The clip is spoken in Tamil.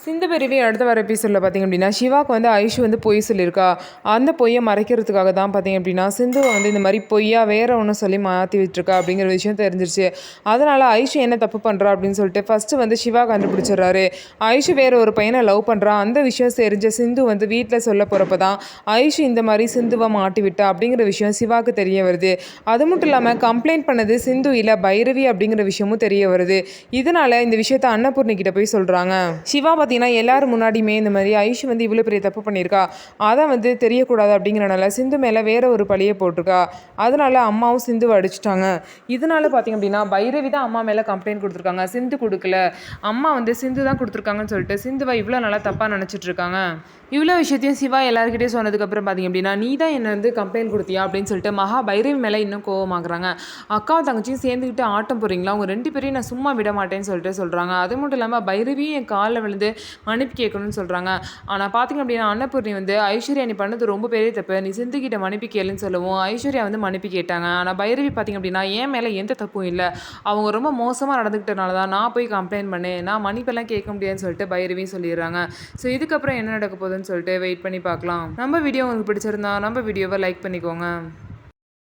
சிந்து பெருவி அடுத்த வர எபிசோடில் பார்த்திங்க அப்படின்னா சிவாக்கு வந்து ஐஷு வந்து பொய் சொல்லியிருக்கா. அந்த பொய்யை மறைக்கிறதுக்காக தான் பார்த்திங்க அப்படின்னா சிந்துவை வந்து இந்த மாதிரி பொய்யா வேற ஒன்று சொல்லி மாற்றி விட்டுருக்கா அப்படிங்கிற விஷயம் தெரிஞ்சிருச்சு. அதனால் ஐஷு என்ன தப்பு பண்ணுறா அப்படின்னு சொல்லிட்டு ஃபஸ்ட்டு வந்து சிவா கண்டுபிடிச்சிடுறாரு. ஐஷு வேற ஒரு பையனை லவ் பண்ணுறா. அந்த விஷயம் தெரிஞ்ச சிந்து வந்து வீட்டில் சொல்ல போகிறப்ப தான் ஐஷு இந்த மாதிரி சிந்துவை மாட்டி விட்டா அப்படிங்கிற விஷயம் சிவாக்கு தெரிய வருது. அது மட்டும் இல்லாமல் கம்ப்ளைண்ட் பண்ணது சிந்து இல்லை பைரவி அப்படிங்கிற விஷயமும் தெரிய வருது. இதனால் இந்த விஷயத்த அன்னபூர்ணி கிட்ட போய் சொல்கிறாங்க. சிவா பார்த்தீங்கன்னா எல்லாரும் முன்னாடியுமே இந்த மாதிரி ஐஷு வந்து இவ்வளோ பெரிய தப்பு பண்ணியிருக்கா, அதை வந்து தெரியக்கூடாது அப்படிங்கிறனால சிந்து மேலே வேற ஒரு பழியை போட்டிருக்கா. அதனால அம்மாவும் சிந்துவை அடிச்சிட்டாங்க. இதனால பார்த்தீங்க அப்படின்னா பைரவி தான் அம்மா மேலே கம்ப்ளைண்ட் கொடுத்துருக்காங்க, சிந்து கொடுக்கல, அம்மா வந்து சிந்து தான் கொடுத்துருக்காங்கன்னு சொல்லிட்டு சிந்துவை இவ்வளோ நல்லா தப்பாக நினச்சிட்டு இருக்காங்க. இவ்வளோ விஷயத்தையும் சிவா எல்லாருக்கிட்டே சொன்னதுக்கப்புறம் பார்த்தீங்க அப்படின்னா நீ தான் என்னை வந்து கம்ப்ளைண்ட் கொடுத்தியா அப்படின்னு சொல்லிட்டு மகா பைரவி மேலே இன்னும் கோவமாகறாங்க. அக்காவும் தங்கச்சியும் சேர்ந்துக்கிட்டு ஆட்டம் போகிறீங்களா, அவங்க 2 பேரையும் நான் சும்மா விட மாட்டேன்னு சொல்லிட்டு சொல்கிறாங்க. அது மட்டும் இல்லாமல் பைரவியும் என் காலில் விழுந்து மன்னிப்பு கேட்கணும்னு சொல்கிறாங்க. ஆனால் பார்த்திங்க அப்படின்னா அன்னபூர்ணி வந்து ஐஸ்வர்யா நீ பண்ணது ரொம்ப பெரிய தப்பு, நீ சிந்துக்கிட்ட மன்னிப்பு கேளுன்னு சொல்லவும் ஐஸ்வர்யா வந்து மன்னிப்பு கேட்டாங்க. ஆனால் பைரவி பார்த்திங்க அப்படின்னா என் மேலே எந்த தப்பும் இல்லை, அவங்க ரொம்ப மோசமாக நடந்துக்கிட்டனால தான் நான் போய் கம்ப்ளைண்ட் பண்ணேன், நான் மன்னிப்பெல்லாம் கேட்க முடியாதுன்னு சொல்லிட்டு பைரவியும் சொல்லிடுறாங்க. ஸோ இதுக்கப்புறம் என்ன நடக்க போகுதுன்னு சொல்லிட்டு வெயிட் பண்ணி பார்க்கலாம். நம்ம வீடியோ உங்களுக்கு பிடிச்சிருந்தா நம்ம வீடியோவை லைக் பண்ணிக்கோங்க.